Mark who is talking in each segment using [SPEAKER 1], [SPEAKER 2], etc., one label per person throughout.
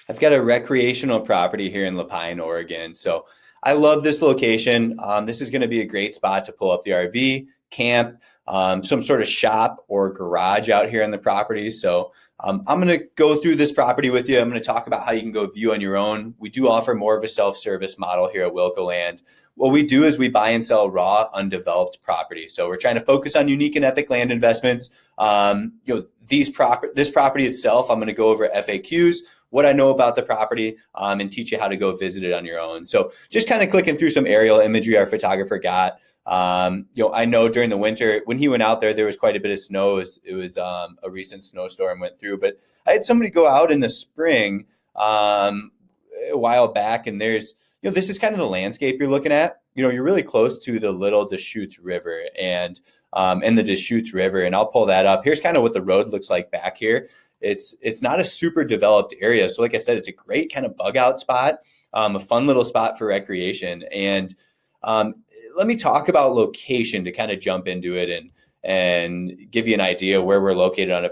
[SPEAKER 1] I've got a recreational property here in Lapine, Oregon. So I love this location. This is going to be a great spot to pull up the RV, camp, some sort of shop or garage out here on the property. So I'm going to go through this property with you. I'm going to talk about how you can go view on your own. We do offer more of a self-service model here at Wilco Land. What we do is we buy and sell raw, undeveloped property. So we're trying to focus on unique and epic land investments. This property itself, I'm going to go over FAQs, what I know about the property, and teach you how to go visit it on your own. So just kind of clicking through some aerial imagery our photographer got. I know during the winter when he went out there was quite a bit of snow. It was a recent snowstorm went through, but I had somebody go out in the spring a while back, and this is kind of the landscape you're looking at. You're really close to the Little Deschutes River and the Deschutes River, and I'll pull that up. Here's kind of what the road looks like back here. It's not a super developed area. So like I said, it's a great kind of bug out spot, a fun little spot for recreation. And let me talk about location to kind of jump into it and give you an idea where we're located on a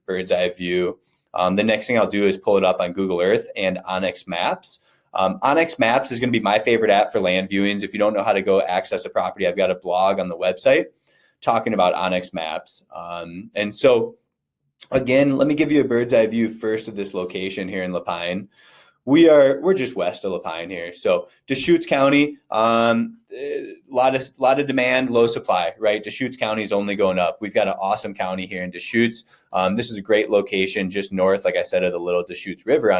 [SPEAKER 1] bird's eye view. The next thing I'll do is pull it up on Google Earth and Onyx Maps. Onyx Maps is going to be my favorite app for land viewings. If you don't know how to go access a property, I've got a blog on the website talking about Onyx Maps. And so again, let me give you a bird's eye view first of this location here in Lapine. We're just west of Lapine here. So Deschutes County, lot of demand, low supply, right? Deschutes County is only going up. We've got an awesome county here in Deschutes. This is a great location just north, like I said, of the Little Deschutes River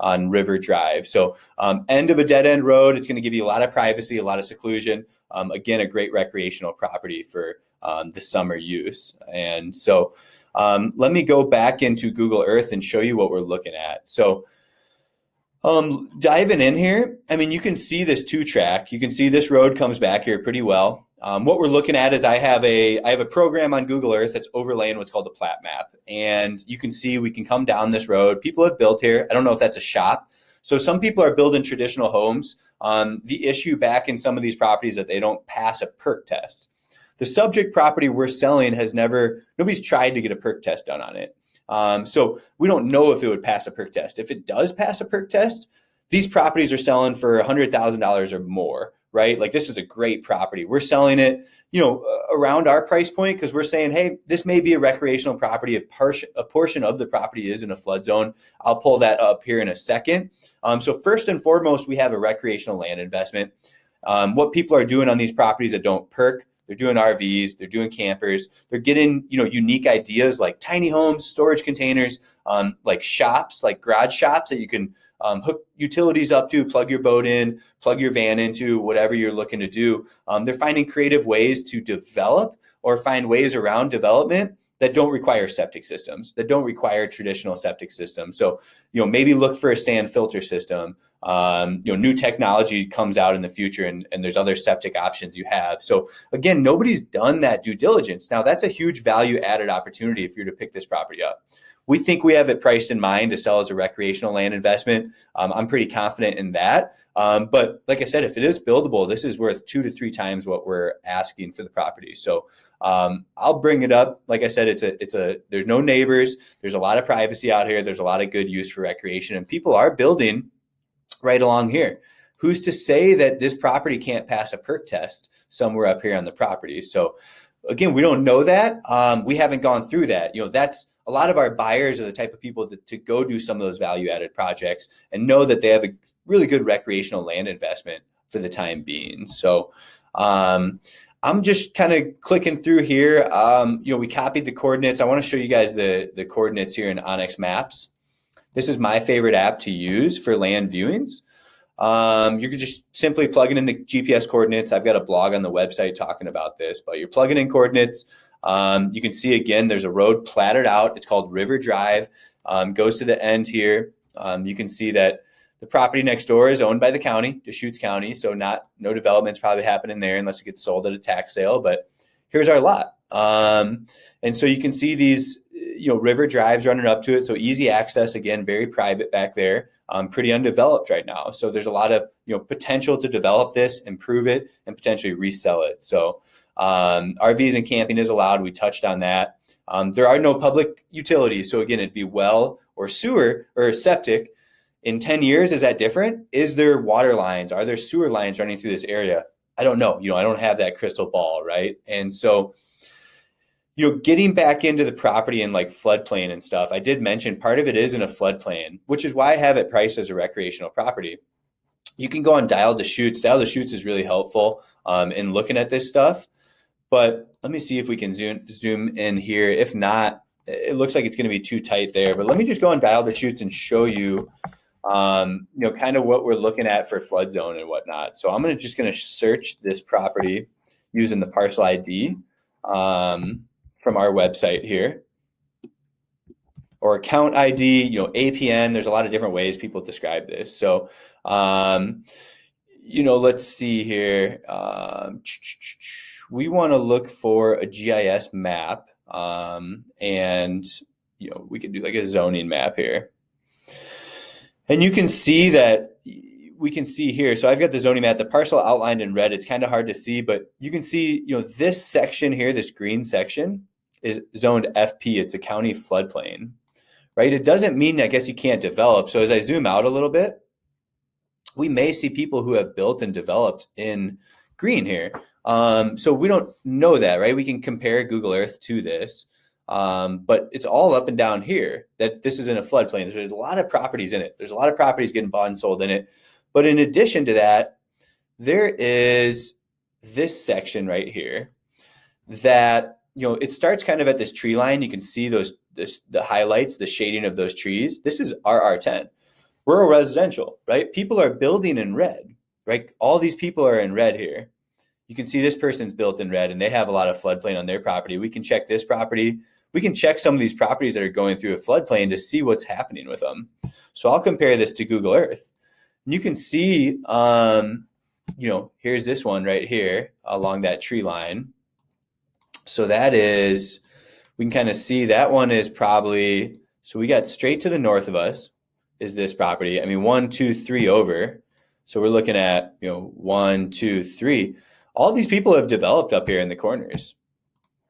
[SPEAKER 1] on River Drive. So end of a dead end road. It's going to give you a lot of privacy, a lot of seclusion. Again, a great recreational property for the summer use. And so let me go back into Google Earth and show you what we're looking at. So diving in here, you can see this 2-track. You can see this road comes back here pretty well. What we're looking at is I have a program on Google Earth that's overlaying what's called a plat map. And you can see we can come down this road. People have built here. I don't know if that's a shop. So some people are building traditional homes. The issue back in some of these properties that they don't pass a perk test. The subject property we're selling nobody's tried to get a perk test done on it. So we don't know if it would pass a perk test. If it does pass a perk test, these properties are selling for $100,000 or more, right? Like this is a great property. We're selling it, around our price point because we're saying, hey, this may be a recreational property. A portion of the property is in a flood zone. I'll pull that up here in a second. So first and foremost, we have a recreational land investment. What people are doing on these properties that don't perk, they're doing RVs, they're doing campers, they're getting, unique ideas like tiny homes, storage containers, like shops, like garage shops that you can hook utilities up to, plug your boat in, plug your van into, whatever you're looking to do. They're finding creative ways to develop or find ways around development that don't require septic systems, that don't require traditional septic systems. So, maybe look for a sand filter system. New technology comes out in the future and there's other septic options you have. So again, nobody's done that due diligence. Now that's a huge value added opportunity if you're to pick this property up. We think we have it priced in mind to sell as a recreational land investment. I'm pretty confident in that. But like I said, if it is buildable, this is worth 2 to 3 times what we're asking for the property. So I'll bring it up. Like I said, there's no neighbors. There's a lot of privacy out here. There's a lot of good use for recreation, and people are building right along here. Who's to say that this property can't pass a perk test somewhere up here on the property? So again, we don't know that. We haven't gone through that. That's a lot of our buyers are the type of people to go do some of those value added projects and know that they have a really good recreational land investment for the time being. So I'm just kind of clicking through here. We copied the coordinates. I want to show you guys the coordinates here in Onyx Maps. This is my favorite app to use for land viewings. You can just simply plug in the GPS coordinates. I've got a blog on the website talking about this, but you're plugging in coordinates. You can see again, there's a road platted out. It's called River Drive. Goes to the end here. You can see that the property next door is owned by the county, Deschutes County. So no development's probably happening there unless it gets sold at a tax sale. But here's our lot. And so you can see these, river drives running up to it. So easy access, again, very private back there, pretty undeveloped right now. So there's a lot of, potential to develop this, improve it, and potentially resell it. So RVs and camping is allowed. We touched on that. There are no public utilities. So again, it'd be well or sewer or septic. In 10 years, is that different? Is there water lines? Are there sewer lines running through this area? I don't know. I don't have that crystal ball, right? And so, getting back into the property and like floodplain and stuff, I did mention part of it is in a floodplain, which is why I have it priced as a recreational property. You can go on Dial Deschutes. Dial Deschutes is really helpful in looking at this stuff. But let me see if we can zoom in here. If not, it looks like it's going to be too tight there. But let me just go on Dial Deschutes and show you, kind of what we're looking at for flood zone and whatnot. So I'm just going to search this property using the parcel ID from our website here, or account ID, APN. There's a lot of different ways people describe this. So, let's see here. We want to look for a GIS map, and we can do like a zoning map here. And you can see that we can see here. So I've got the zoning map, the parcel outlined in red. It's kind of hard to see, but you can see, this section here, this green section is zoned FP. It's a county floodplain, right? It doesn't mean, I guess, you can't develop. So as I zoom out a little bit, we may see people who have built and developed in green here. So we don't know that, right? We can compare Google Earth to this, but it's all up and down here that this is in a floodplain. There's a lot of properties in it. There's a lot of properties getting bought and sold in it. But in addition to that, there is this section right here that, it starts kind of at this tree line. You can see the highlights, the shading of those trees. This is RR10, rural residential, right? People are building in red, right? All these people are in red here. You can see this person's built in red and they have a lot of floodplain on their property. We can check this property. We can check some of these properties that are going through a floodplain to see what's happening with them. So I'll compare this to Google Earth. And you can see, here's this one right here along that tree line. So that is, we can kind of see that one is probably, so we got straight to the north of us is this property. 1, 2, 3 over. So we're looking at, 1, 2, 3. All these people have developed up here in the corners.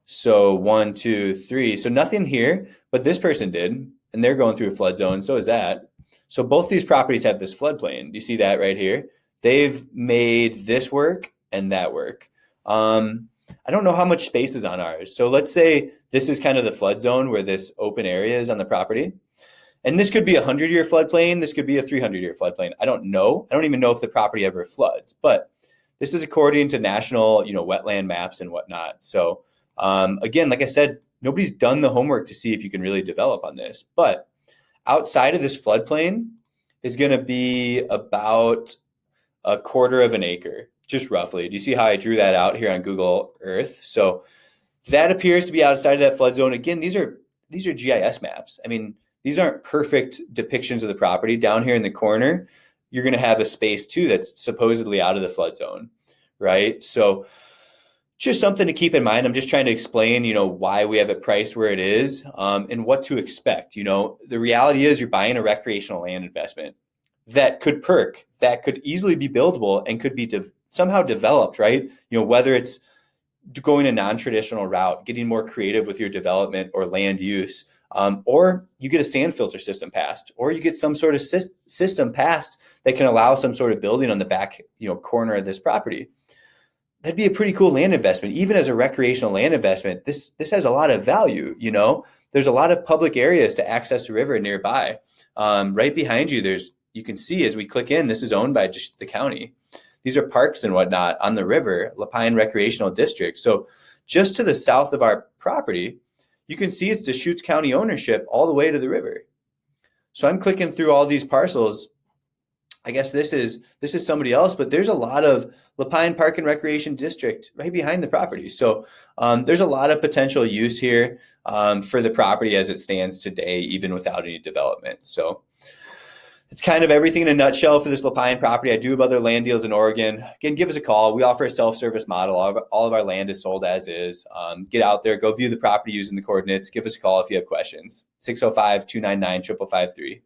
[SPEAKER 1] So 1, 2, 3. So nothing here, but this person did, and they're going through a flood zone. So is that. So both these properties have this floodplain. Do you see that right here? They've made this work and that work. I don't know how much space is on ours. So let's say this is kind of the flood zone where this open area is on the property. And this could be a 100-year floodplain. This could be a 300-year floodplain. I don't know. I don't even know if the property ever floods. But this is according to national, wetland maps and whatnot. So again, like I said, nobody's done the homework to see if you can really develop on this. But outside of this floodplain is going to be about a quarter of an acre, just roughly. Do you see how I drew that out here on Google Earth? So that appears to be outside of that flood zone. Again, these are GIS maps. These aren't perfect depictions of the property. Down here in the corner, you're going to have a space too that's supposedly out of the flood zone, right? So just something to keep in mind. I'm just trying to explain, why we have it priced where it is, and what to expect. The reality is you're buying a recreational land investment that could perk, that could easily be buildable and could be somehow developed, right? Whether it's going a non-traditional route, getting more creative with your development or land use, or you get a sand filter system passed, or you get some sort of system passed that can allow some sort of building on the back, corner of this property. That'd be a pretty cool land investment. Even as a recreational land investment, this has a lot of value. There's a lot of public areas to access the river nearby. Right behind you, you can see as we click in, this is owned by just the county. These are parks and whatnot on the river, Lapine Recreational District. So just to the south of our property, you can see it's Deschutes County ownership all the way to the river. So I'm clicking through all these parcels. I guess this is somebody else, but there's a lot of Lapine Park and Recreation District right behind the property. So there's a lot of potential use here for the property as it stands today, even without any development. So it's kind of everything in a nutshell for this Lapine property. I do have other land deals in Oregon. Again, give us a call. We offer a self-service model. All of our land is sold as is. Get out there, go view the property using the coordinates. Give us a call if you have questions. 605-299-5553.